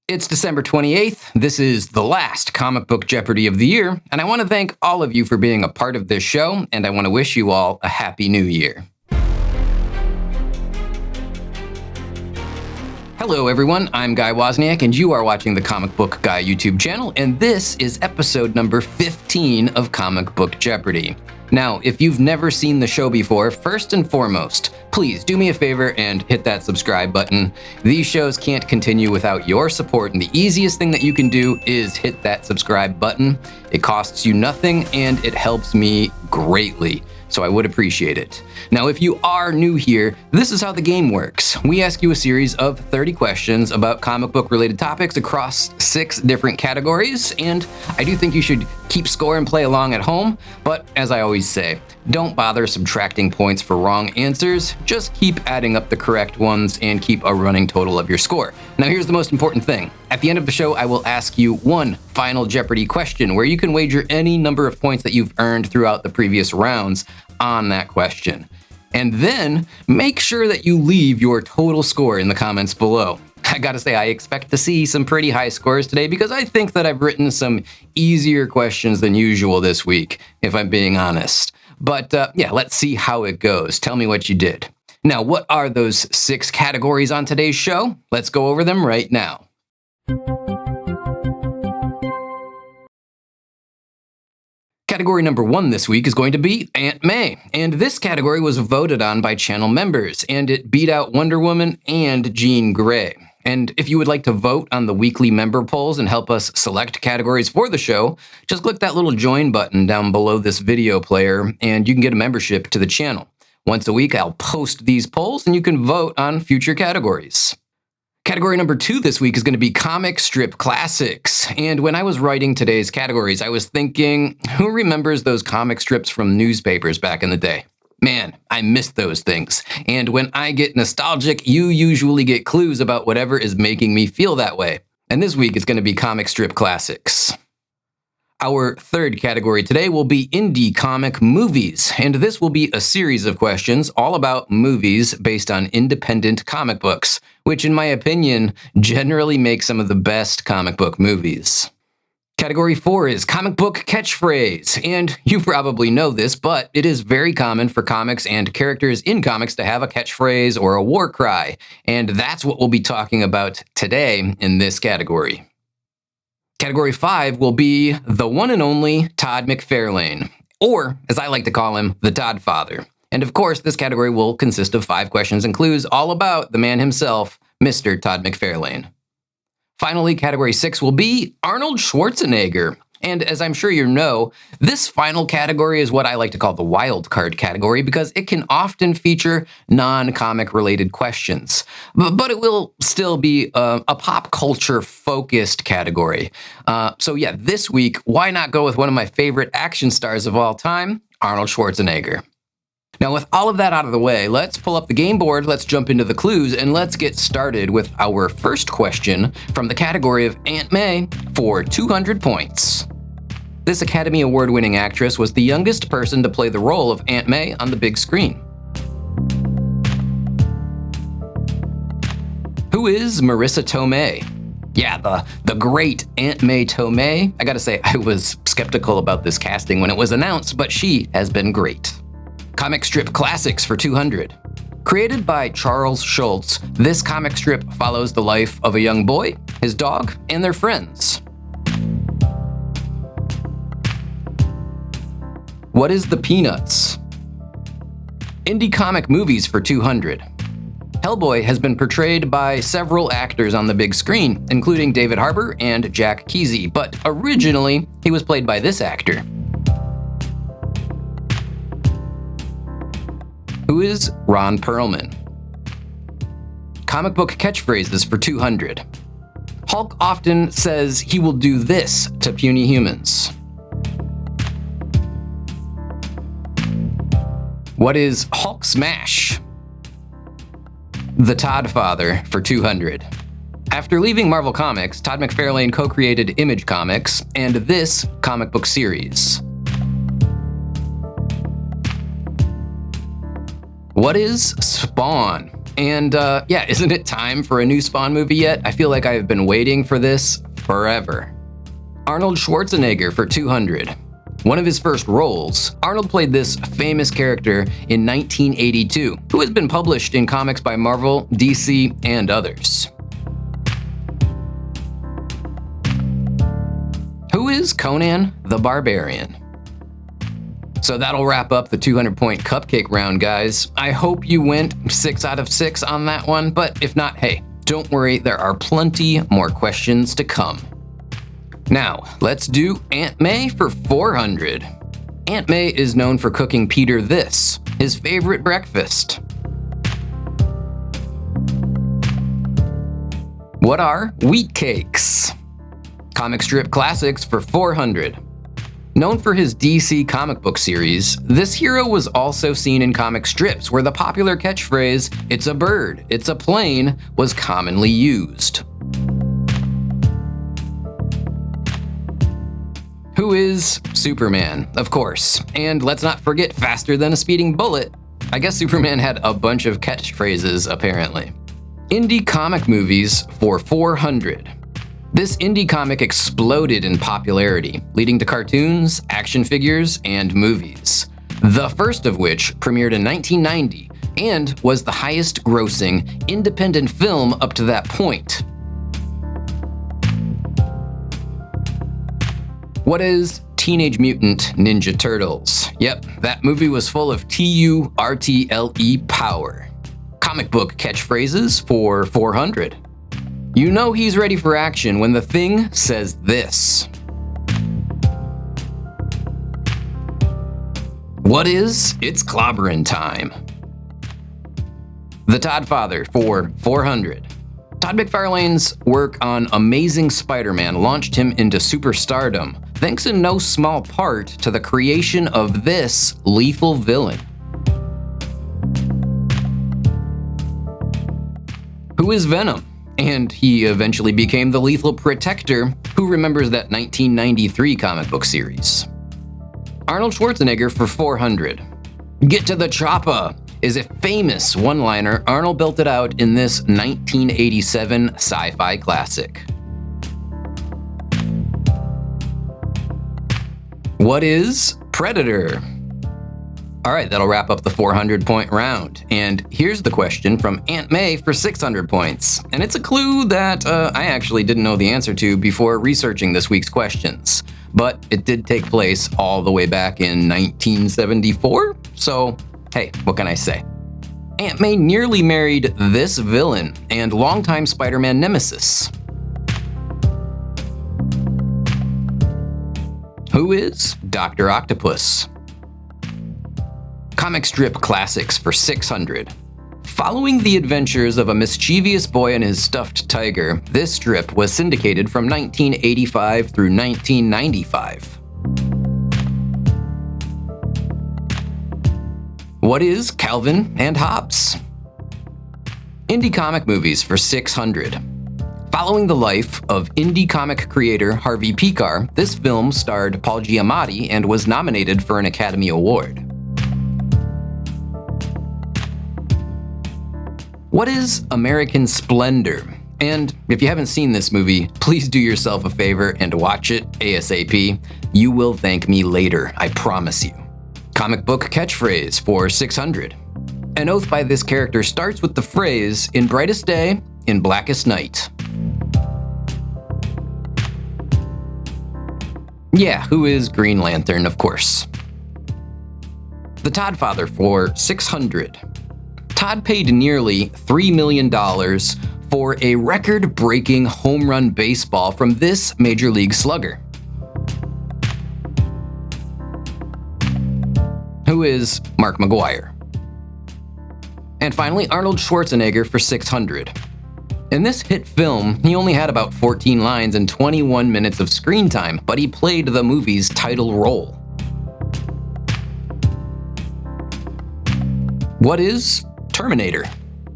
It's December 28th. This is the last Comic Book Jeopardy of the year, and I want to thank all of you for being a part of this show, and I want to wish you all a Happy New Year. Hello everyone, I'm Guy Wozniak, and you are watching the Comic Book Guy YouTube channel, and this is episode number 15 of Comic Book Jeopardy. Now, if you've never seen the show before, first and foremost, please do me a favor and hit that subscribe button. These shows can't continue without your support, and the easiest thing that you can do is hit that subscribe button. It costs you nothing, and it helps me greatly, so I would appreciate it. Now, if you are new here, this is how the game works. We ask you a series of 30 questions about comic book related topics across 6 different categories, and I do think you should keep score and play along at home, but as I always say, don't bother subtracting points for wrong answers, just keep adding up the correct ones and keep a running total of your score. Now here's the most important thing. At the end of the show, I will ask you one final Jeopardy question where you can wager any number of points that you've earned throughout the previous rounds on that question. And then make sure that you leave your total score in the comments below. I gotta say, I expect to see some pretty high scores today because I think that I've written some easier questions than usual this week, if I'm being honest. But yeah, let's see how it goes. Tell me what you did. Now, what are those 6 categories on today's show? Let's go over them right now. Category number 1 this week is going to be Aunt May, and this category was voted on by channel members, and it beat out Wonder Woman and Jean Grey. And if you would like to vote on the weekly member polls and help us select categories for the show, just click that little join button down below this video player, and you can get a membership to the channel. Once a week, I'll post these polls, and you can vote on future categories. Category number 2 this week is going to be comic strip classics. And when I was writing today's categories, I was thinking, who remembers those comic strips from newspapers back in the day? Man, I miss those things. And when I get nostalgic, you usually get clues about whatever is making me feel that way. And this week it's going to be comic strip classics. Our third category today will be indie comic movies, and this will be a series of questions all about movies based on independent comic books, which in my opinion generally make some of the best comic book movies. Category 4 is comic book catchphrase, and you probably know this, but it is very common for comics and characters in comics to have a catchphrase or a war cry, and that's what we'll be talking about today in this category. Category 5 will be the one and only Todd McFarlane, or as I like to call him, the Todd Father. And of course, this category will consist of 5 questions and clues all about the man himself, Mr. Todd McFarlane. Finally, category 6 will be Arnold Schwarzenegger. And as I'm sure you know, this final category is what I like to call the wild card category because it can often feature non-comic related questions. But it will still be a pop culture focused category. So yeah, this week, why not go with one of my favorite action stars of all time, Arnold Schwarzenegger? Now, with all of that out of the way, let's pull up the game board, let's jump into the clues, and let's get started with our first question from the category of Aunt May for 200 points. This Academy Award-winning actress was the youngest person to play the role of Aunt May on the big screen. Who is Marissa Tomei? Yeah, the great Aunt May Tomei. I gotta say, I was skeptical about this casting when it was announced, but she has been great. Comic strip classics for 200. Created by Charles Schulz, this comic strip follows the life of a young boy, his dog, and their friends. What is the Peanuts? Indie comic movies for 200. Hellboy has been portrayed by several actors on the big screen, including David Harbour and Jack Kesey, but originally he was played by this actor. Who is Ron Perlman? Comic book catchphrases for 200. Hulk often says he will do this to puny humans. What is Hulk Smash? The Todd Father for 200. After leaving Marvel Comics, Todd McFarlane co-created Image Comics and this comic book series. What is Spawn? And yeah, isn't it time for a new Spawn movie yet? I feel like I have been waiting for this forever. Arnold Schwarzenegger for 200. One of his first roles, Arnold played this famous character in 1982, who has been published in comics by Marvel, DC, and others. Who is Conan the Barbarian? So that'll wrap up the 200-point cupcake round, guys. I hope you went 6 out of 6 on that one, but if not, hey, don't worry, there are plenty more questions to come. Now, let's do Aunt May for 400. Aunt May is known for cooking Peter this, his favorite breakfast. What are wheat cakes? Comic strip classics for 400. Known for his DC comic book series, this hero was also seen in comic strips where the popular catchphrase, "It's a bird, it's a plane," was commonly used. Who is Superman? Of course. And let's not forget faster than a speeding bullet. I guess Superman had a bunch of catchphrases, apparently. Indie comic movies for 400. This indie comic exploded in popularity, leading to cartoons, action figures, and movies. The first of which premiered in 1990 and was the highest-grossing independent film up to that point. What is Teenage Mutant Ninja Turtles? Yep, that movie was full of TURTLE power. Comic book catchphrases for 400. You know he's ready for action when the Thing says this. What is It's Clobberin' Time? The Todd Father for 400. Todd McFarlane's work on Amazing Spider-Man launched him into superstardom, thanks in no small part to the creation of this lethal villain. Who is Venom? And he eventually became the Lethal Protector. Who remembers that 1993 comic book series? Arnold Schwarzenegger for 400. Get to the chopper is a famous one-liner Arnold belted out in this 1987 sci-fi classic. What is Predator? All right, that'll wrap up the 400-point round. And here's the question from Aunt May for 600 points. And it's a clue that I actually didn't know the answer to before researching this week's questions. But it did take place all the way back in 1974. So, hey, what can I say? Aunt May nearly married this villain and longtime Spider-Man nemesis. Who is Dr. Octopus? Comic strip classics for 600. Following the adventures of a mischievous boy and his stuffed tiger, this strip was syndicated from 1985 through 1995. What is Calvin and Hobbes? Indie comic movies for 600. Following the life of indie comic creator Harvey Pekar, this film starred Paul Giamatti and was nominated for an Academy Award. What is American Splendor? And if you haven't seen this movie, please do yourself a favor and watch it ASAP. You will thank me later, I promise you. Comic book catchphrase for 600. An oath by this character starts with the phrase, "In brightest day, in blackest night." Yeah, who is Green Lantern, of course. The Todd Father for 600. Todd paid nearly $3 million for a record-breaking home run baseball from this Major League slugger. Who is Mark McGuire? And finally, Arnold Schwarzenegger for 600. In this hit film, he only had about 14 lines and 21 minutes of screen time, but he played the movie's title role. What is Terminator?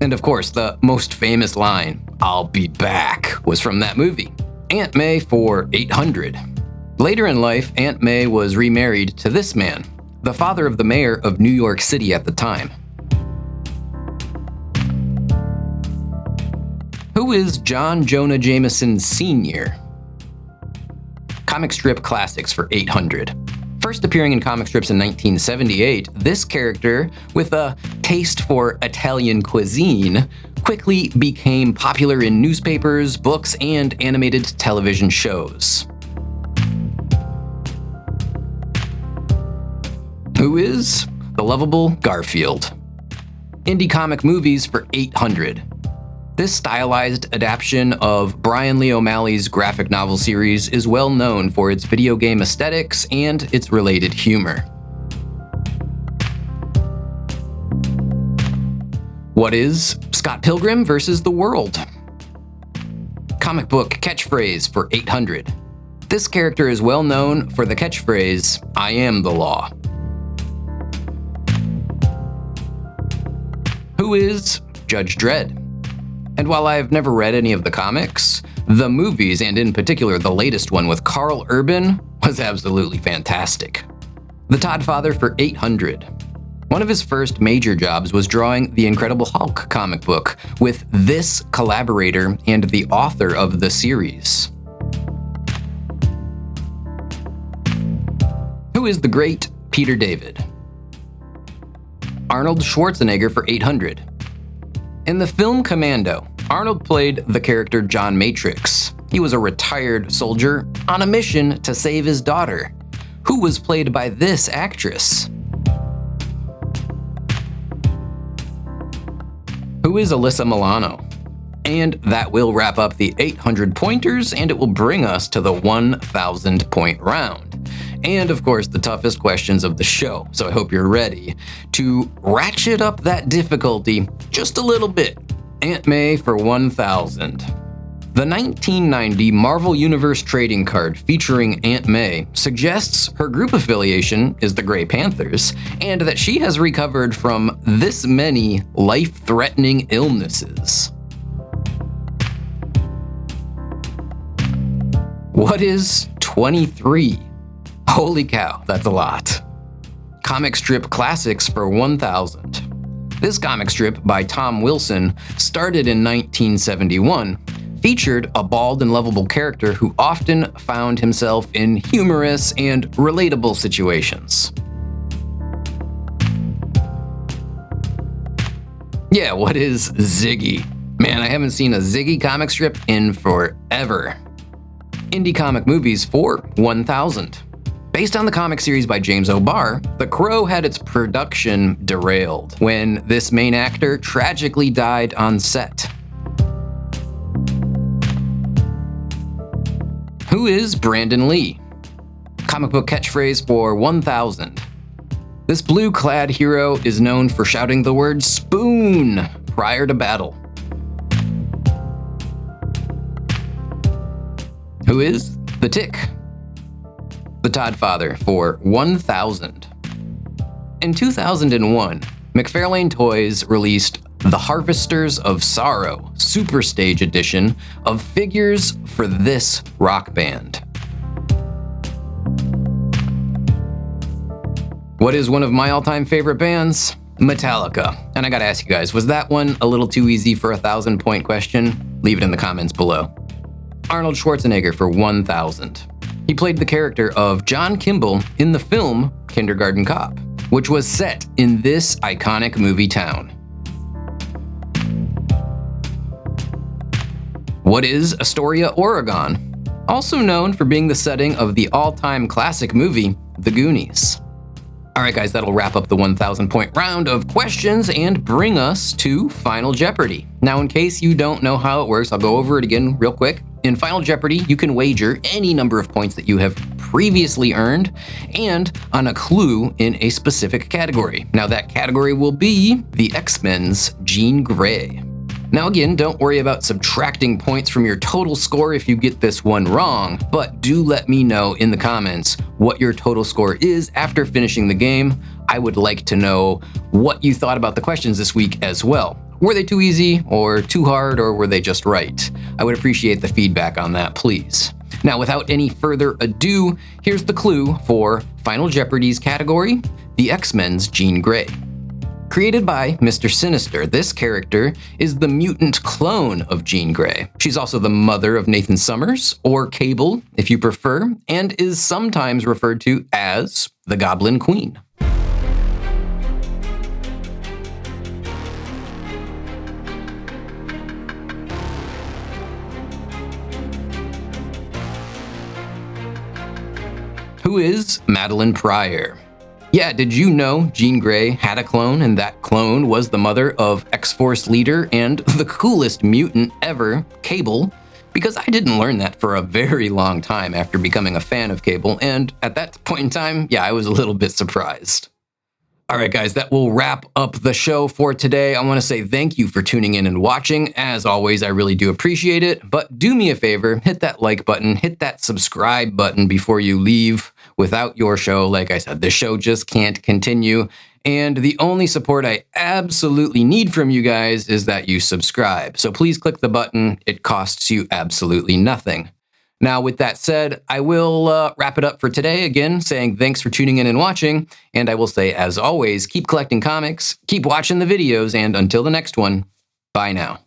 And of course, the most famous line, "I'll be back," was from that movie. Aunt May for 800. Later in life, Aunt May was remarried to this man, the father of the mayor of New York City at the time. Who is John Jonah Jameson Sr.? Comic strip classics for 800. First appearing in comic strips in 1978, this character, with a taste for Italian cuisine, quickly became popular in newspapers, books, and animated television shows. Who is the lovable Garfield? Indie comic movies for 800. This stylized adaptation of Brian Lee O'Malley's graphic novel series is well known for its video game aesthetics and its related humor. What is Scott Pilgrim vs. the World? Comic book catchphrase for 800. This character is well known for the catchphrase, "I am the law." Who is Judge Dredd? And while I've never read any of the comics, the movies, and in particular the latest one with Karl Urban, was absolutely fantastic. The Todd Father for 800. One of his first major jobs was drawing the Incredible Hulk comic book with this collaborator and the author of the series. Who is the great Peter David? Arnold Schwarzenegger for 800. In the film Commando, Arnold played the character John Matrix. He was a retired soldier on a mission to save his daughter, who was played by this actress. Who is Alyssa Milano? And that will wrap up the 800 pointers, and it will bring us to the 1,000 point round. And of course, the toughest questions of the show, so I hope you're ready to ratchet up that difficulty just a little bit. Aunt May for 1,000. The 1990 Marvel Universe trading card featuring Aunt May suggests her group affiliation is the Grey Panthers, and that she has recovered from this many life-threatening illnesses. What is 23? Holy cow, that's a lot. Comic strip classics for 1,000. This comic strip by Tom Wilson, started in 1971, featured a bald and lovable character who often found himself in humorous and relatable situations. Yeah, what is Ziggy? Man, I haven't seen a Ziggy comic strip in forever. Indie comic movies for 1,000. Based on the comic series by James O'Barr, The Crow had its production derailed when this main actor tragically died on set. Who is Brandon Lee? Comic book catchphrase for 1,000. This blue-clad hero is known for shouting the word "spoon" prior to battle. Who is the Tick? The Todd Father for 1,000. In 2001, McFarlane Toys released the Harvesters of Sorrow Super Stage Edition of figures for this rock band. What is one of my all-time favorite bands? Metallica. And I gotta ask you guys, was that one a little too easy for a 1,000-point question? Leave it in the comments below. Arnold Schwarzenegger for 1,000. He played the character of John Kimball in the film Kindergarten Cop, which was set in this iconic movie town. What is Astoria, Oregon? Also known for being the setting of the all-time classic movie, The Goonies. Alright guys, that'll wrap up the 1,000-point round of questions and bring us to Final Jeopardy. Now in case you don't know how it works, I'll go over it again real quick. In Final Jeopardy, you can wager any number of points that you have previously earned and on a clue in a specific category. Now that category will be the X-Men's Jean Grey. Now again, don't worry about subtracting points from your total score if you get this one wrong, but do let me know in the comments what your total score is after finishing the game. I would like to know what you thought about the questions this week as well. Were they too easy or too hard, or were they just right? I would appreciate the feedback on that, please. Now, without any further ado, here's the clue for Final Jeopardy's category, the X-Men's Jean Grey. Created by Mr. Sinister, this character is the mutant clone of Jean Grey. She's also the mother of Nathan Summers, or Cable if you prefer, and is sometimes referred to as the Goblin Queen. Who is Madeline Pryor? Yeah, did you know Jean Grey had a clone, and that clone was the mother of X-Force leader and the coolest mutant ever, Cable? Because I didn't learn that for a very long time after becoming a fan of Cable, and at that point in time, yeah, I was a little bit surprised. All right, guys, that will wrap up the show for today. I want to say thank you for tuning in and watching. As always, I really do appreciate it, but do me a favor, hit that like button, hit that subscribe button before you leave. Without your show, like I said, the show just can't continue. And the only support I absolutely need from you guys is that you subscribe. So please click the button. It costs you absolutely nothing. Now, with that said, I will wrap it up for today, again, saying thanks for tuning in and watching. And I will say, as always, keep collecting comics, keep watching the videos, and until the next one, bye now.